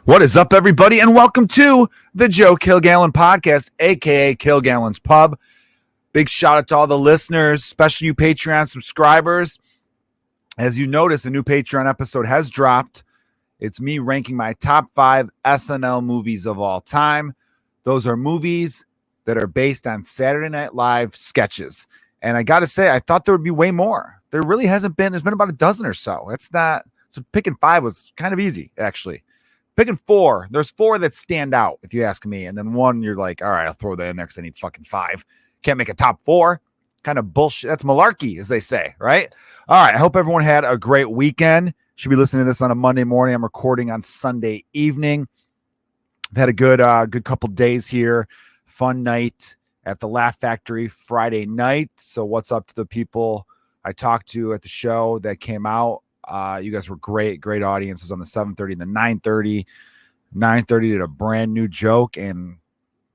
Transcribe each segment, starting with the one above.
What is up, everybody, and welcome to the Joe Kilgallon Podcast, a.k.a. Kilgallon's Pub. Big shout out to all the listeners, especially you Patreon subscribers. As you notice, a new Patreon episode has dropped. It's me ranking my top 5 SNL movies of all time. Those are movies that are based on Saturday Night Live sketches. And I got to say, I thought there would be way more. There really hasn't been. There's been about a dozen or so. So picking 5 was kind of easy, actually. Picking 4, there's 4 that stand out, if you ask me. And then 1, you're like, all right, I'll throw that in there because I need fucking 5. Can't make a top 4. Kind of bullshit. That's malarkey, as they say, right? All right, I hope everyone had a great weekend. Should be listening to this on a Monday morning. I'm recording on Sunday evening. I've had a good couple days here. Fun night at the Laugh Factory Friday night. So what's up to the people I talked to at the show that came out? You guys were great audiences on the 7:30 and the 9:30. 9:30 did a brand new joke, and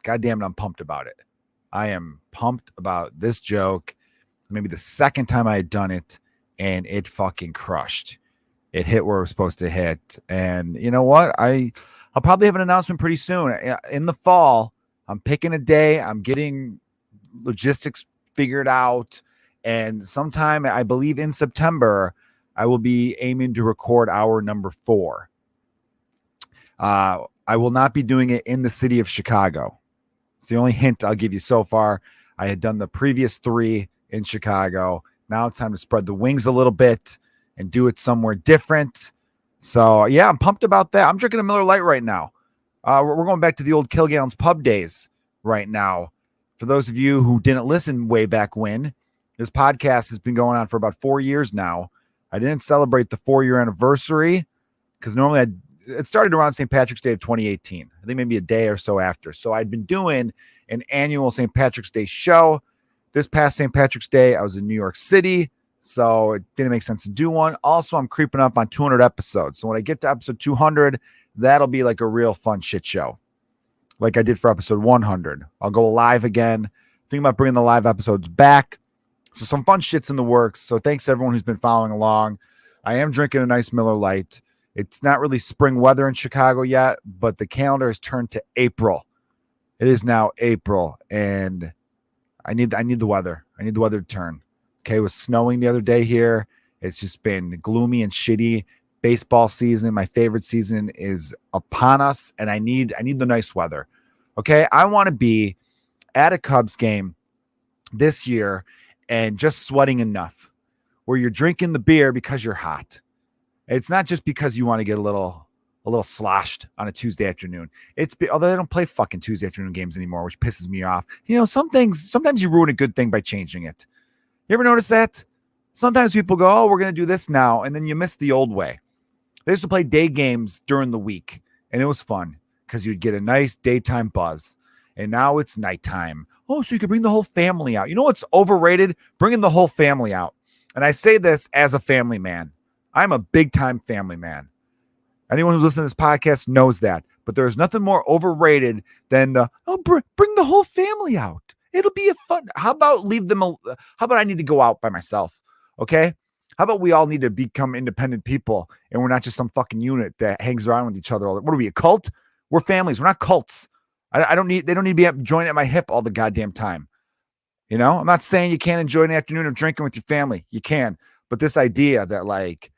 goddamn it, I'm pumped about it. I am pumped about this joke. Maybe the second time I had done it, and it fucking crushed. It hit where it was supposed to hit. And you know what? I'll probably have an announcement pretty soon. In the fall, I'm picking a day. I'm getting logistics figured out. And sometime, I believe in September, I will be aiming to record hour number 4. I will not be doing it in the city of Chicago. It's the only hint I'll give you so far. I had done the previous 3 in Chicago. Now it's time to spread the wings a little bit and do it somewhere different. So, yeah, I'm pumped about that. I'm drinking a Miller Lite right now. We're going back to the old Kilgallon's Pub days right now. For those of you who didn't listen way back when, this podcast has been going on for about 4 years now. I didn't celebrate the 4-year anniversary because normally it started around St. Patrick's Day of 2018. I think maybe a day or so after. So I'd been doing an annual St. Patrick's Day show. This past St. Patrick's Day, I was in New York City, so it didn't make sense to do one. Also, I'm creeping up on 200 episodes. So when I get to episode 200, that'll be like a real fun shit show, like I did for episode 100. I'll go live again. Thinking about bringing the live episodes back. So some fun shit's in the works. So thanks to everyone who's been following along. I am drinking a nice Miller Lite. It's not really spring weather in Chicago yet, but the calendar has turned to April. It is now April, and I need the weather. I need the weather to turn. Okay, it was snowing the other day here. It's just been gloomy and shitty. Baseball season, my favorite season, is upon us, and I need the nice weather. Okay, I want to be at a Cubs game this year and just sweating enough where you're drinking the beer because you're hot. It's not just because you want to get a little sloshed on a Tuesday afternoon. Although they don't play fucking Tuesday afternoon games anymore, which pisses me off. You know, sometimes you ruin a good thing by changing it. You ever notice that? Sometimes people go, oh, we're going to do this now, and then you miss the old way. They used to play day games during the week, and it was fun because you'd get a nice daytime buzz. And now it's nighttime. Oh, so you could bring the whole family out. You know what's overrated? Bringing the whole family out. And I say this as a family man. I'm a big-time family man. Anyone who's listening to this podcast knows that. But there's nothing more overrated than bring the whole family out. It'll be a fun. How about I need to go out by myself? Okay? How about we all need to become independent people and we're not just some fucking unit that hangs around with each other? What are we, a cult? We're families. We're not cults. They don't need to be joined at my hip all the goddamn time. You know, I'm not saying you can't enjoy an afternoon of drinking with your family. You can. But this idea that like,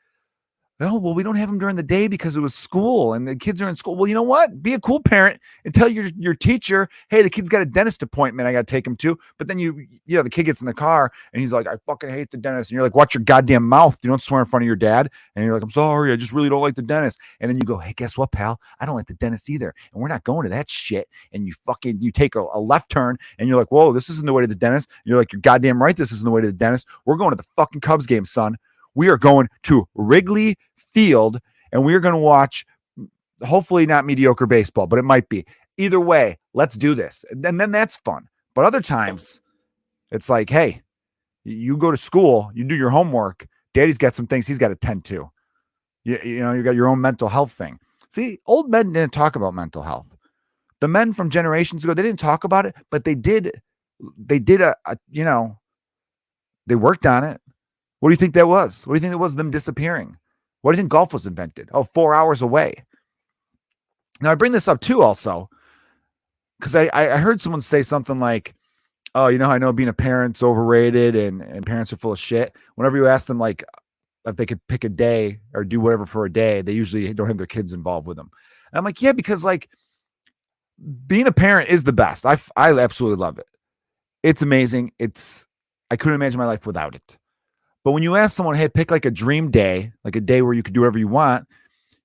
oh, well, we don't have them during the day because it was school and the kids are in school. Well, you know what? Be a cool parent and tell your teacher, hey, the kid's got a dentist appointment I got to take him to. But then the kid gets in the car and he's like, I fucking hate the dentist. And you're like, watch your goddamn mouth. You don't swear in front of your dad. And you're like, I'm sorry. I just really don't like the dentist. And then you go, hey, guess what, pal? I don't like the dentist either. And we're not going to that shit. And you take a left turn and you're like, whoa, this isn't the way to the dentist. And you're like, you're goddamn right. This isn't the way to the dentist. We're going to the fucking Cubs game, son. We are going to Wrigley Field, and we are going to watch hopefully not mediocre baseball, but it might be. Either way, let's do this. And then that's fun. But other times, it's like, hey, you go to school, you do your homework, daddy's got some things he's got to tend to. You know, you got your own mental health thing. See, old men didn't talk about mental health. The men from generations ago, they didn't talk about it, but they did they worked on it. What do you think that was? What do you think it was them disappearing? What do you think golf was invented? Oh, 4 hours away. Now I bring this up too also because I heard someone say something like, oh, I know being a parent's overrated and parents are full of shit. Whenever you ask them like if they could pick a day or do whatever for a day, they usually don't have their kids involved with them. And I'm like, yeah, because like being a parent is the best. I absolutely love it. It's amazing. I couldn't imagine my life without it. But when you ask someone, hey, pick like a dream day, like a day where you could do whatever you want,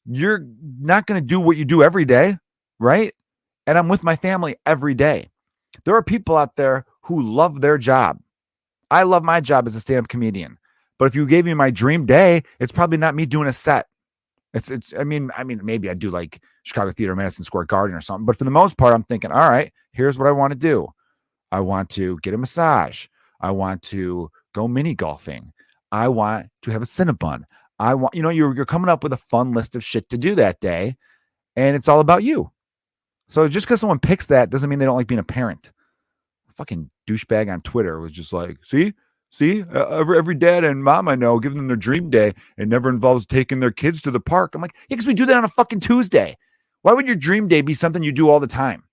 you're not going to do what you do every day, right? And I'm with my family every day. There are people out there who love their job. I love my job as a stand-up comedian. But if you gave me my dream day, it's probably not me doing a set. I mean, maybe I do like Chicago Theater, Madison Square Garden or something. But for the most part, I'm thinking, all right, here's what I want to do. I want to get a massage. I want to go mini golfing. I want to have a Cinnabon. I want, you're coming up with a fun list of shit to do that day. And it's all about you. So just because someone picks that doesn't mean they don't like being a parent. A fucking douchebag on Twitter was just like, see, every dad and mom I know, give them their dream day. It never involves taking their kids to the park. I'm like, yeah, because we do that on a fucking Tuesday. Why would your dream day be something you do all the time?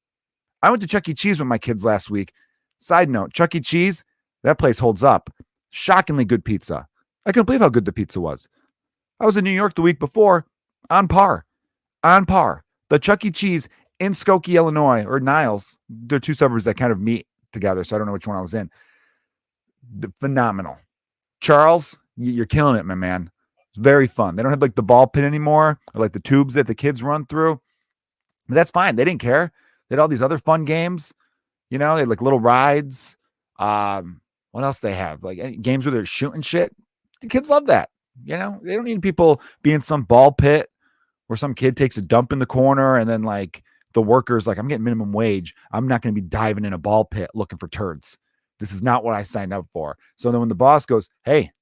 I went to Chuck E. Cheese with my kids last week. Side note, Chuck E. Cheese, that place holds up. Shockingly good pizza. I couldn't believe how good the pizza was. I was in New York the week before, on par. The Chuck E. Cheese in Skokie, Illinois, or Niles, they're two suburbs that kind of meet together, so I don't know which one I was in. Phenomenal. Charles, you're killing it, my man. It's very fun. They don't have like the ball pit anymore, or like the tubes that the kids run through. But that's fine. They didn't care. They had all these other fun games. They had like little rides. What else they have? Like games where they're shooting shit. The kids love that. They don't need people being some ball pit where some kid takes a dump in the corner and then like the workers like, I'm getting minimum wage. I'm not going to be diving in a ball pit looking for turds. This is not what I signed up for. So then when the boss goes, hey,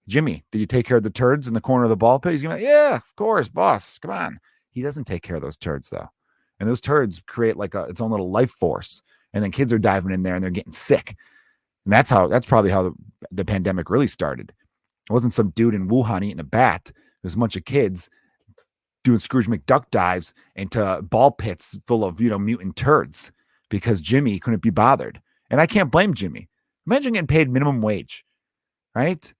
Jimmy, did you take care of the turds in the corner of the ball pit? He's going to be like, yeah, of course, boss. Come on. He doesn't take care of those turds though. And those turds create like its own little life force. And then kids are diving in there and they're getting sick. And that's probably how the pandemic really started. It wasn't some dude in Wuhan eating a bat. It was a bunch of kids doing Scrooge McDuck dives into ball pits full of, mutant turds because Jimmy couldn't be bothered. And I can't blame Jimmy. Imagine getting paid minimum wage, right?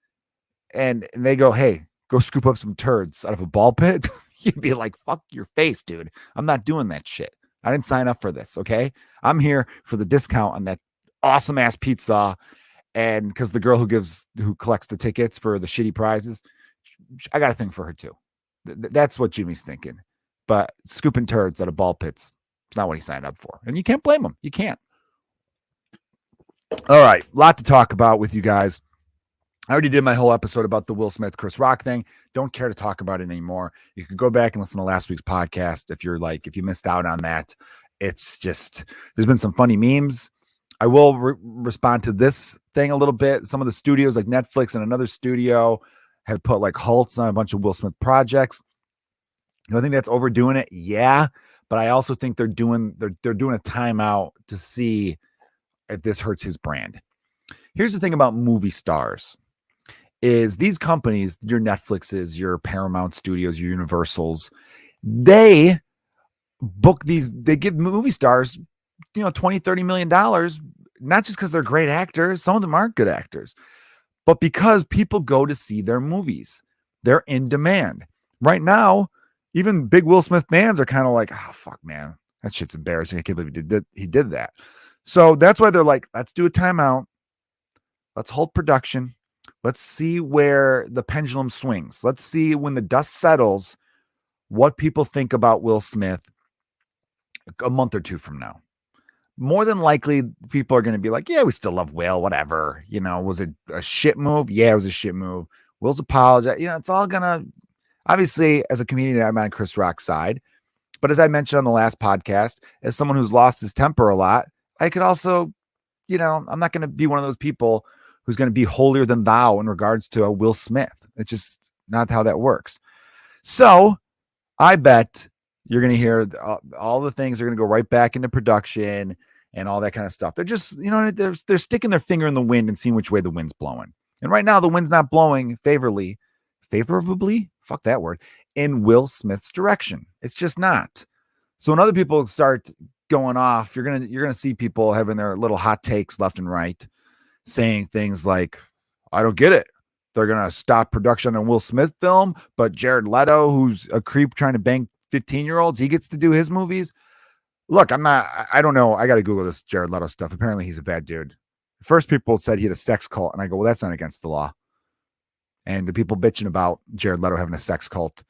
And they go, hey, go scoop up some turds out of a ball pit. You'd be like, fuck your face, dude. I'm not doing that shit. I didn't sign up for this, okay? I'm here for the discount on that awesome ass pizza. And because the girl who collects the tickets for the shitty prizes, I got a thing for her too. That's what Jimmy's thinking. But scooping turds out of ball pits, it's not what he signed up for. And you can't blame him. You can't. All right. A lot to talk about with you guys. I already did my whole episode about the Will Smith, Chris Rock thing. Don't care to talk about it anymore. You can go back and listen to last week's podcast if you missed out on that. It's just, there's been some funny memes. I will respond to this thing a little bit. Some of the studios like Netflix and another studio have put like halts on a bunch of Will Smith projects. I think that's overdoing it. Yeah. But I also think they're doing a timeout to see if this hurts his brand. Here's the thing about movie stars is these companies, your Netflixes, your Paramount Studios, your Universals, they give movie stars, $20, $30 million, not just because they're great actors. Some of them aren't good actors, but because people go to see their movies. They're in demand. Right now, even big Will Smith fans are kind of like, oh, fuck, man, that shit's embarrassing. I can't believe he did that. So that's why they're like, let's do a timeout. Let's hold production. Let's see where the pendulum swings. Let's see when the dust settles, what people think about Will Smith a month or two from now. More than likely, people are going to be like, yeah, we still love Will, whatever. Was it a shit move? Yeah, it was a shit move. Will's apologize. It's all going to, obviously, as a comedian, I'm on Chris Rock's side. But as I mentioned on the last podcast, as someone who's lost his temper a lot, I could also, I'm not going to be one of those people who's going to be holier than thou in regards to a Will Smith. It's just not how that works. So I bet you're going to hear all the things are going to go right back into production and all that kind of stuff. They're just, they're sticking their finger in the wind and seeing which way the wind's blowing. And right now the wind's not blowing favorably, fuck that word, in Will Smith's direction. It's just not. So when other people start going off, you're gonna see people having their little hot takes left and right, saying things like, I don't get it. They're going to stop production on Will Smith film, but Jared Leto, who's a creep trying to bang 15-year-olds, he gets to do his movies. Look, I don't know. I got to Google this Jared Leto stuff. Apparently he's a bad dude. First people said he had a sex cult, and I go, well, that's not against the law. And the people bitching about Jared Leto having a sex cult,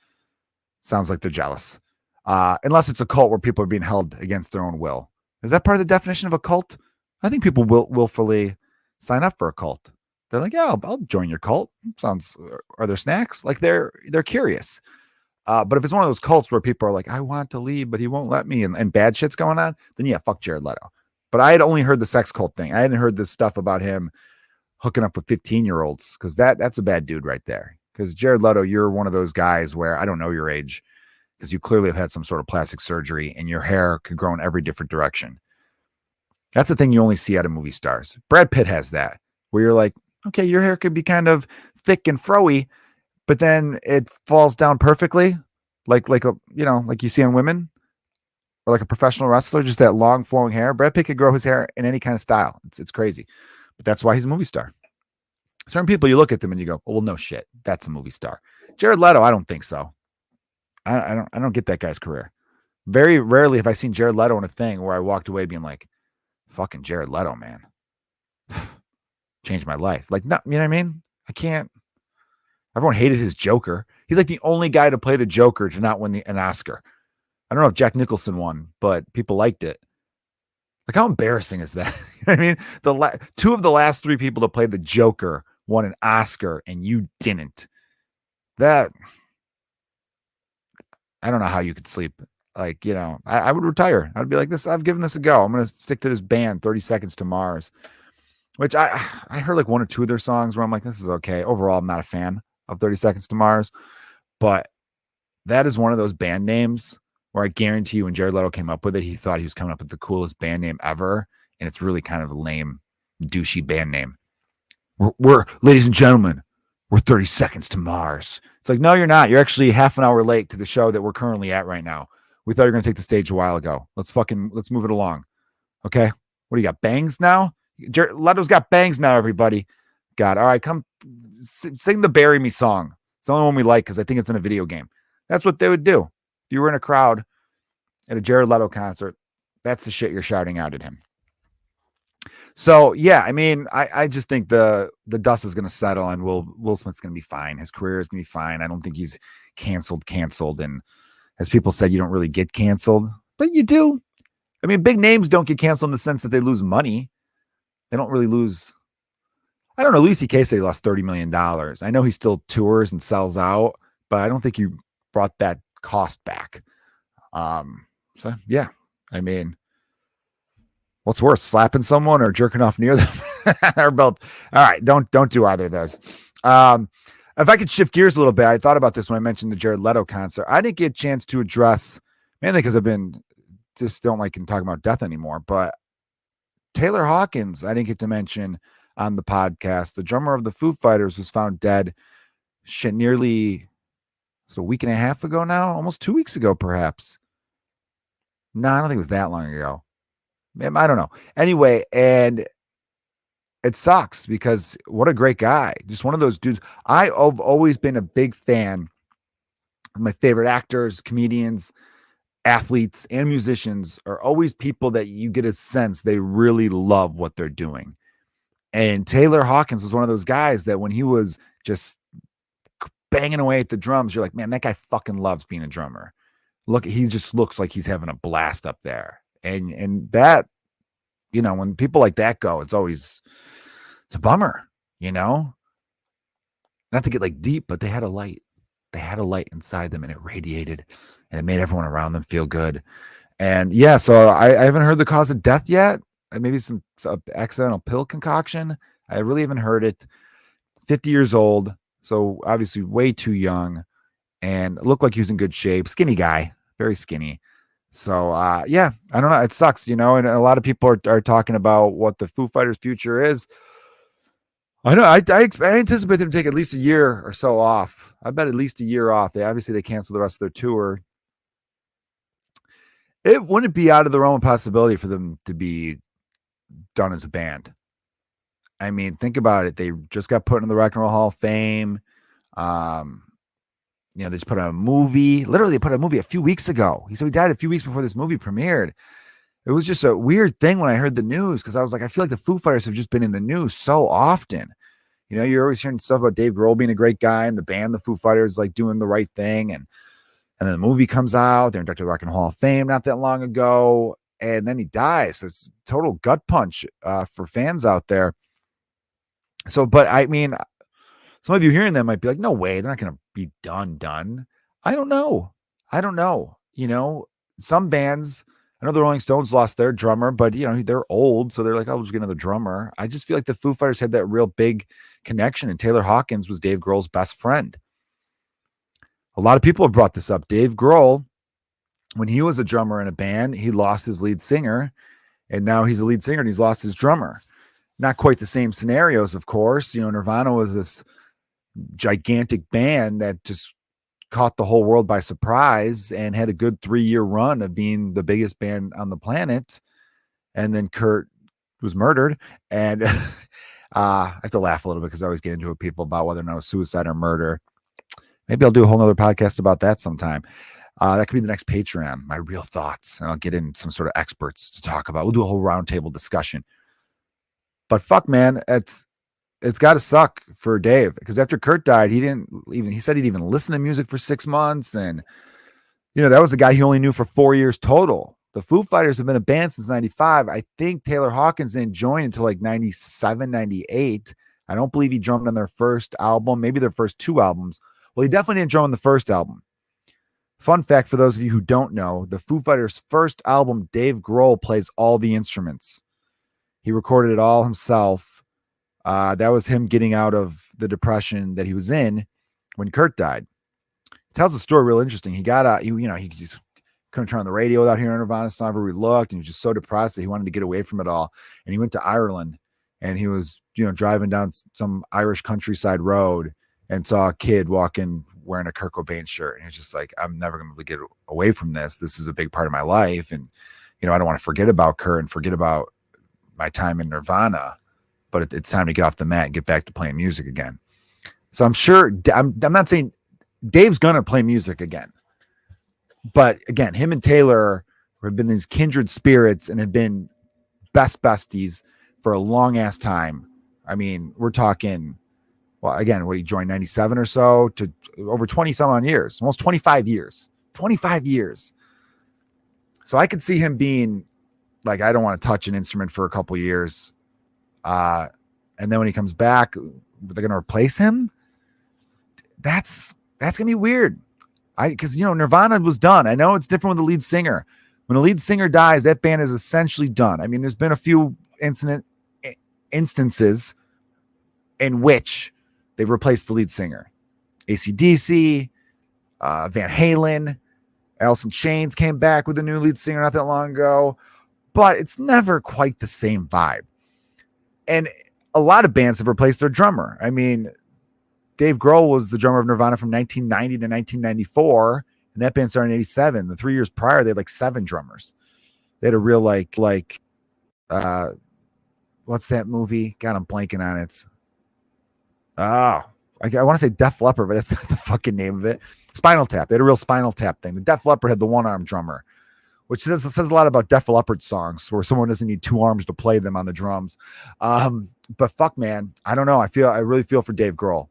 sounds like they're jealous. Unless it's a cult where people are being held against their own will. Is that part of the definition of a cult? I think people will willfully sign up for a cult. They're like, yeah, I'll join your cult. Sounds, are there snacks? Like they're curious. But if it's one of those cults where people are like, I want to leave, but he won't let me, and bad shit's going on, then yeah, fuck Jared Leto. But I had only heard the sex cult thing. I hadn't heard this stuff about him hooking up with 15-year-olds, because that's a bad dude right there. Because Jared Leto, you're one of those guys where I don't know your age, because you clearly have had some sort of plastic surgery and your hair could grow in every different direction. That's the thing you only see out of movie stars. Brad Pitt has that, where you're like, okay, your hair could be kind of thick and froey, but then it falls down perfectly, like you see on women, or like a professional wrestler, just that long flowing hair. Brad Pitt could grow his hair in any kind of style. It's crazy, but that's why he's a movie star. Certain people, you look at them and you go, oh, well, no shit, that's a movie star. Jared Leto, I don't think so. I don't get that guy's career. Very rarely have I seen Jared Leto in a thing where I walked away being like, fucking Jared Leto, man. Changed my life. Like, not, you know what I mean? I can't. Everyone hated his Joker. He's like the only guy to play the Joker to not win an Oscar. I don't know if Jack Nicholson won, but people liked it. Like, how embarrassing is that? You know what I mean? Two of the last three people to play the Joker won an Oscar, and you didn't. That, I don't know how you could sleep. Like, you know, I would retire. I'd be like, this, I've given this a go. I'm going to stick to this band, 30 Seconds to Mars, which I heard like one or two of their songs where I'm like, this is okay. Overall, I'm not a fan of 30 Seconds to Mars, but that is one of those band names where I guarantee you when Jared Leto came up with it, he thought he was coming up with the coolest band name ever. And it's really kind of a lame, douchey band name. We're ladies and gentlemen, we're 30 Seconds to Mars. It's like, no, you're not. You're actually half an hour late to the show that we're currently at right now. We thought you were going to take the stage a while ago. Let's move it along. Okay. What do you got? Bangs now? Leto's got bangs now, everybody. God. All right. Come sing the Bury Me song. It's the only one we like because I think it's in a video game. That's what they would do. If you were in a crowd at a Jared Leto concert, that's the shit you're shouting out at him. So, yeah, I mean, I just think the dust is going to settle and Will Smith's going to be fine. His career is going to be fine. I don't think he's canceled. And as people said, you don't really get canceled, but you do. I mean, big names don't get canceled in the sense that they lose money. They don't really lose. I don't know. Louis C.K. said he lost $30 million. I know he still tours and sells out, but I don't think you brought that cost back. So, yeah, I mean, what's worse, slapping someone or jerking off near them? They're both. All right, don't do either of those. If I could shift gears a little bit, I thought about this when I mentioned the Jared Leto concert. I didn't get a chance to address, mainly because I've been just don't like talking about death anymore, but Taylor Hawkins, I didn't get to mention on the podcast. The drummer of the Foo Fighters was found dead nearly a week and a half ago now, almost 2 weeks ago, perhaps. No, I don't think it was that long ago. I don't know. Anyway, and it sucks because what a great guy. Just one of those dudes. I've always been a big fan of my favorite actors, comedians, athletes, and musicians are always people that you get a sense they really love what they're doing. And Taylor Hawkins was one of those guys that when he was just banging away at the drums, you're like, man, that guy fucking loves being a drummer. Look, he just looks like he's having a blast up there. And that, you know, when people like that go, it's a bummer, you know, not to get like deep, but they had a light. They had a light inside them and it radiated and it made everyone around them feel good. And yeah, so I haven't heard the cause of death yet. Maybe some accidental pill concoction. I really haven't heard it. 50 years old. So obviously way too young and looked like he was in good shape. Skinny guy, very skinny. So, yeah, I don't know. It sucks, you know, and a lot of people are talking about what the Foo Fighters future is. I know. I anticipate them to take at least a year or so off. I bet at least a year off. They canceled the rest of their tour. it wouldn't be out of the realm of possibility for them to be done as a band. I mean, think about it. They just got put in the Rock and Roll Hall of Fame. They just put out a movie. Literally, they put out a movie a few weeks ago. He said he died a few weeks before this movie premiered. It was just a weird thing when I heard the news, because I was like, I feel like the Foo Fighters have just been in the news so often. You're always hearing stuff about Dave Grohl being a great guy and the band, the Foo Fighters, like doing the right thing. And then the movie comes out. They're inducted to the Rock and Roll Hall of Fame not that long ago. And then he dies. So it's a total gut punch for fans out there. So, but I mean, some of you hearing that might be like, no way, they're not going to be done. I don't know. Some bands, I know the Rolling Stones lost their drummer, but they're old, so they're like, oh, we'll just get another drummer. I just feel like the Foo Fighters had that real big connection, and Taylor Hawkins was Dave Grohl's best friend. A lot of people have brought this up. Dave Grohl, when he was a drummer in a band, he lost his lead singer, and now he's a lead singer and he's lost his drummer. Not quite the same scenarios, of course. Nirvana was this gigantic band that just caught the whole world by surprise and had a good 3-year run of being the biggest band on the planet. And then Kurt was murdered. And I have to laugh a little bit because I always get into it with people about whether or not it was suicide or murder. Maybe I'll do a whole nother podcast about that sometime. That could be the next Patreon, my real thoughts. And I'll get in some sort of experts to talk about. We'll do a whole roundtable discussion. But fuck, man, it's got to suck for Dave, because after Kurt died, he said he'd even listen to music for 6 months. And, that was a guy he only knew for 4 years total. The Foo Fighters have been a band since 95. I think Taylor Hawkins didn't join until like 97, 98. I don't believe he drummed on their first album, maybe their first 2 albums. Well, he definitely didn't drum on the first album. Fun fact for those of you who don't know, the Foo Fighters' first album, Dave Grohl plays all the instruments. He recorded it all himself. That was him getting out of the depression that he was in when Kurt died. It tells the story real interesting. He got out, he just couldn't turn on the radio without hearing Nirvana song everywhere he looked, and he was just so depressed that he wanted to get away from it all. And he went to Ireland, and he was, driving down some Irish countryside road and saw a kid walking wearing a Kurt Cobain shirt. And he was just like, I'm never going to get away from this. This is a big part of my life. And, I don't want to forget about Kurt and forget about my time in Nirvana, but it's time to get off the mat and get back to playing music again. So I'm sure, I'm not saying Dave's going to play music again, but again, him and Taylor have been these kindred spirits and have been besties for a long ass time. I mean, we're talking, well, again, he joined 97 or so to over 20 some odd years, almost 25 years. So I could see him being like, I don't want to touch an instrument for a couple years. And then when he comes back, they're going to replace him. That's going to be weird. Because Nirvana was done. I know it's different with the lead singer. When a lead singer dies, that band is essentially done. I mean, there's been a few instances in which they've replaced the lead singer. AC/DC, Van Halen, Alice in Chains came back with a new lead singer not that long ago. But it's never quite the same vibe. And a lot of bands have replaced their drummer. I mean, Dave Grohl was the drummer of Nirvana from 1990 to 1994, and that band started in 87. The 3 years prior, they had like 7 drummers. They had a real what's that movie? God, I'm blanking on it. I want to say Def Leppard, but that's not the fucking name of it. Spinal Tap. They had a real Spinal Tap thing. The Def Leppard had the one-arm drummer, which says a lot about Def Leppard songs where someone doesn't need 2 arms to play them on the drums. But fuck, man, I don't know. I really feel for Dave Grohl.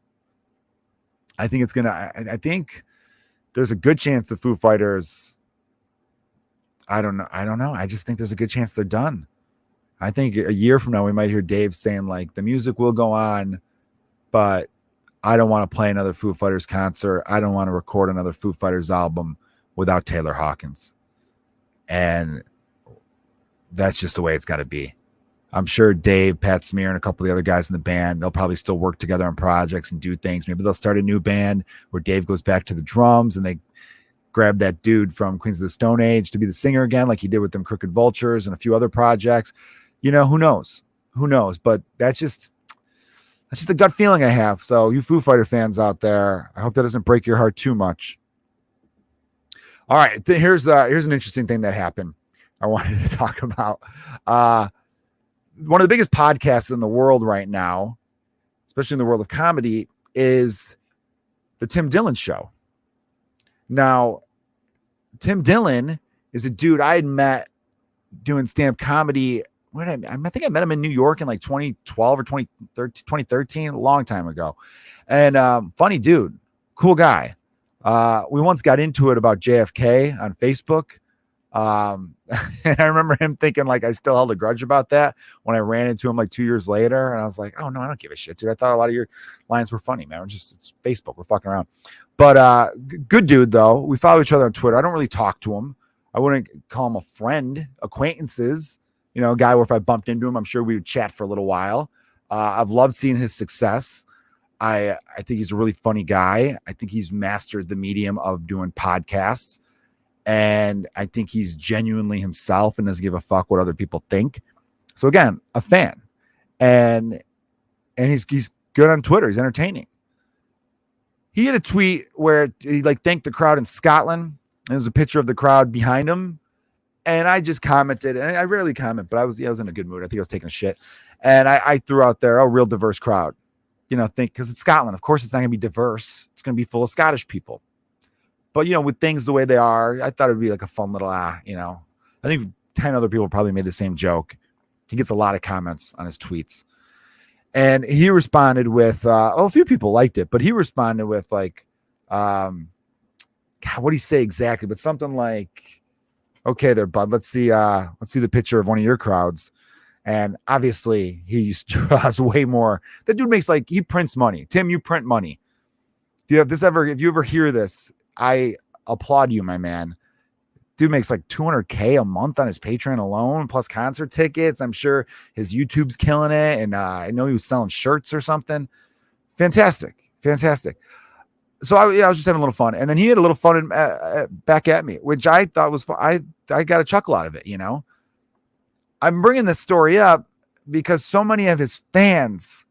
I think I think there's a good chance the Foo Fighters, I don't know. I just think there's a good chance they're done. I think a year from now, we might hear Dave saying like, the music will go on, but I don't want to play another Foo Fighters concert. I don't want to record another Foo Fighters album without Taylor Hawkins. And that's just the way it's got to be. I'm sure Dave, Pat Smear, and a couple of the other guys in the band, they'll probably still work together on projects and do things. Maybe they'll start a new band where Dave goes back to the drums and they grab that dude from Queens of the Stone Age to be the singer again, like he did with them Crooked Vultures and a few other projects. Who knows? But that's just a gut feeling I have. So you Foo Fighter fans out there, I hope that doesn't break your heart too much. All right, here's an interesting thing that happened. I wanted to talk about one of the biggest podcasts in the world right now, especially in the world of comedy, is the Tim Dillon Show. Now, Tim Dillon is a dude I had met doing stand-up comedy. I think I met him in New York in like 2012 or 2013, a long time ago. And funny dude, cool guy. We once got into it about JFK on Facebook. And I remember him thinking like I still held a grudge about that when I ran into him like 2 years later. And I was like, oh no, I don't give a shit, dude. I thought a lot of your lines were funny, man. It's Facebook. We're fucking around. But good dude though. We follow each other on Twitter. I don't really talk to him. I wouldn't call him a friend, acquaintances, a guy where if I bumped into him, I'm sure we would chat for a little while. I've loved seeing his success. I think he's a really funny guy. I think he's mastered the medium of doing podcasts. And I think he's genuinely himself and doesn't give a fuck what other people think. So again, a fan. And he's good on Twitter. He's entertaining. He had a tweet where he like thanked the crowd in Scotland. There was a picture of the crowd behind him. And I just commented, and I rarely comment, but I was in a good mood. I think I was taking a shit. And I threw out there, oh, real diverse crowd. Because it's Scotland. Of course, it's not going to be diverse. It's going to be full of Scottish people. But, with things the way they are, I thought it would be like a fun little, I think 10 other people probably made the same joke. He gets a lot of comments on his tweets. And he responded with, a few people liked it, but he responded with like, God, what did he say exactly? But something like, okay there, bud, let's see the picture of one of your crowds. And obviously he draws way more. That dude makes he prints money. Tim, you print money. If you ever hear this, I applaud you, my man. Dude makes like $200K a month on his Patreon alone, plus concert tickets. I'm sure his YouTube's killing it. And I know he was selling shirts or something. Fantastic. So I was just having a little fun. And then he had a little fun back at me, which I thought was fun. I got a chuckle out of it, I'm bringing this story up because so many of his fans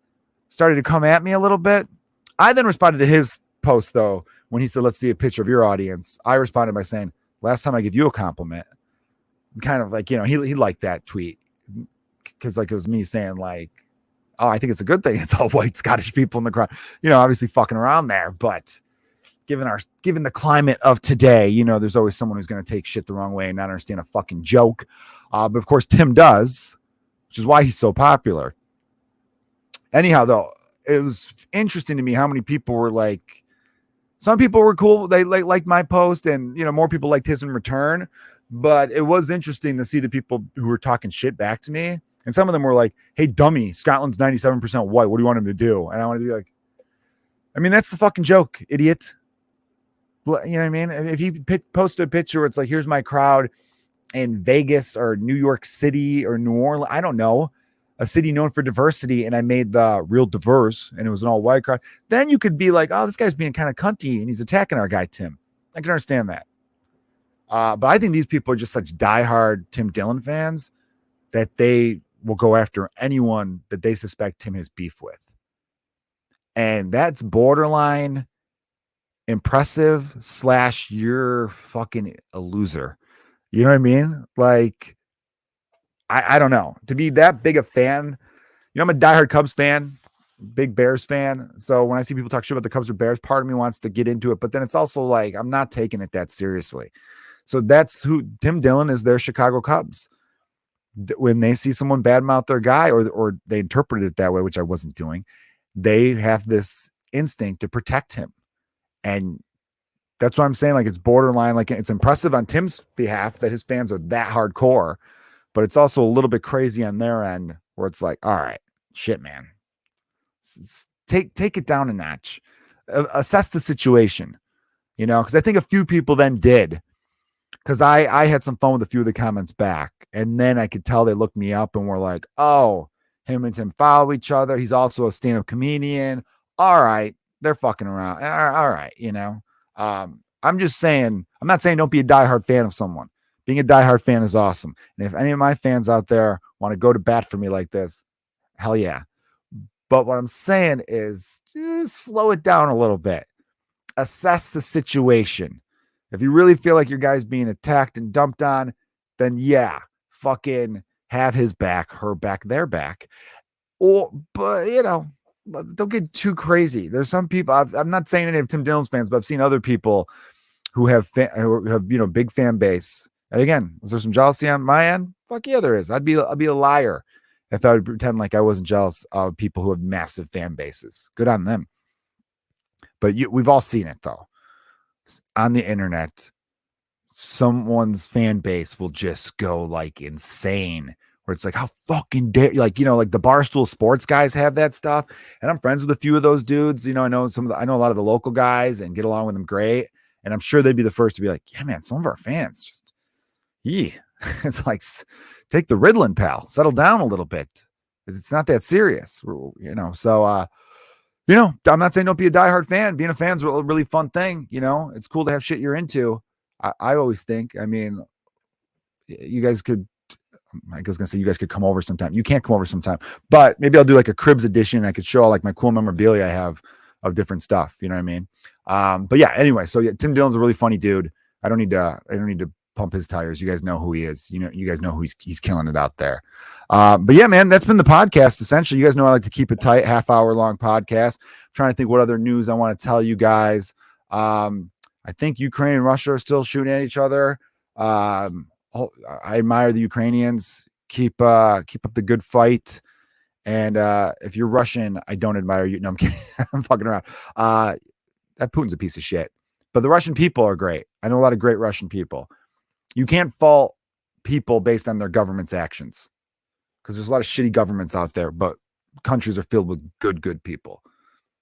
started to come at me a little bit. I then responded to his post, though, when he said, let's see a picture of your audience. I responded by saying, last time I give you a compliment. Kind of like, he liked that tweet because it was me saying oh, I think it's a good thing it's all white Scottish people in the crowd, obviously fucking around there. But given the climate of today, there's always someone who's going to take shit the wrong way and not understand a fucking joke. But of course, Tim does, which is why he's so popular. Anyhow, though, it was interesting to me how many people were some people were cool. They liked my post, and more people liked his in return. But it was interesting to see the people who were talking shit back to me. And some of them were like, hey, dummy, Scotland's 97% white. What do you want him to do? And I want to be like, that's the fucking joke, idiot. You know what I mean? If you post a picture where it's like, here's my crowd in Vegas or New York City or New Orleans, I don't know, a city known for diversity, and I made the real diverse and it was an all white crowd, then you could be like, oh, this guy's being kind of cunty and he's attacking our guy, Tim. I can understand that. But I think these people are just such diehard Tim Dillon fans that they will go after anyone that they suspect Tim has beef with. And that's borderline impressive / you're fucking a loser. You know what I mean? I don't know. To be that big a fan, I'm a diehard Cubs fan, big Bears fan. So when I see people talk shit about the Cubs or Bears, part of me wants to get into it. But then it's also I'm not taking it that seriously. So that's who Tim Dillon is, their Chicago Cubs. When they see someone badmouth their guy or they interpret it that way, which I wasn't doing, they have this instinct to protect him. And that's what I'm saying. It's borderline, it's impressive on Tim's behalf that his fans are that hardcore, but it's also a little bit crazy on their end where it's like, all right, shit, man, take it down a notch, assess the situation, because I think a few people then did, because I had some fun with a few of the comments back, and then I could tell they looked me up and were like, oh, him and Tim follow each other. He's also a stand-up comedian. All right, they're fucking around. All right, I'm just saying, I'm not saying don't be a diehard fan of someone. Being a diehard fan is awesome. And if any of my fans out there want to go to bat for me like this, hell yeah. But what I'm saying is just slow it down a little bit. Assess the situation. If you really feel like your guy's being attacked and dumped on, then yeah, fucking have his back, her back, their back. But don't get too crazy. There's some people, I'm not saying any of Tim Dillon's fans, but I've seen other people who have big fan base. And again, is there some jealousy on my end? Fuck yeah, there is. I'd be a liar if I would pretend like I wasn't jealous of people who have massive fan bases. Good on them. But we've all seen it though. On the internet, someone's fan base will just go like insane, where it's like, how fucking dare, like the Barstool Sports guys have that stuff. And I'm friends with a few of those dudes. I know I know a lot of the local guys and get along with them great. And I'm sure they'd be the first to be like, yeah, man, some of our fans just, it's like, take the Ritalin, pal, settle down a little bit. It's not that serious, so, I'm not saying don't be a diehard fan. Being a fan's a really fun thing. It's cool to have shit you're into. I always think, you guys could, I was going to say you guys could come over sometime. You can't come over sometime, but maybe I'll do like a Cribs edition. I could show all like my cool memorabilia I have of different stuff. You know what I mean? But yeah, anyway, so yeah, Tim Dillon's a really funny dude. I don't need to pump his tires. You guys know who he is. You guys know who he's killing it out there. But yeah, man, that's been the podcast. Essentially, you guys know I like to keep it tight, half-hour long podcast. I'm trying to think what other news I want to tell you guys. I think Ukraine and Russia are still shooting at each other. I admire the Ukrainians. Keep up the good fight. And if you're Russian, I don't admire you. No, I'm kidding. I'm fucking around. That Putin's a piece of shit. But the Russian people are great. I know a lot of great Russian people. You can't fault people based on their government's actions, because there's a lot of shitty governments out there, but countries are filled with good people.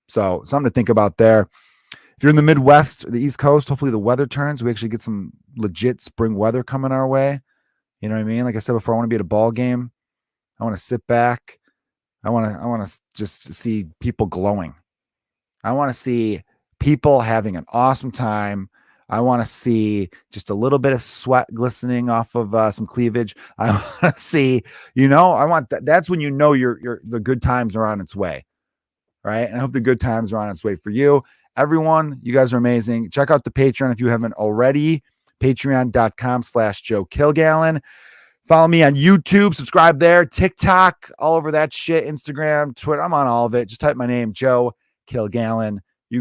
So something to think about there. If you're in the Midwest or the East Coast, hopefully the weather turns. We actually get some legit spring weather coming our way. You know what I mean? Like I said before, I want to be at a ball game. I want to sit back. I want to just see people glowing. I want to see people having an awesome time. I want to see just a little bit of sweat glistening off of some cleavage. I want to see, I want that. That's when the good times are on its way, right? And I hope the good times are on its way for you. Everyone, you guys are amazing. Check out the Patreon if you haven't already. Patreon.com/Joe Kilgallon. Follow me on YouTube. Subscribe there. TikTok, all over that shit. Instagram, Twitter. I'm on all of it. Just type my name, Joe Kilgallon.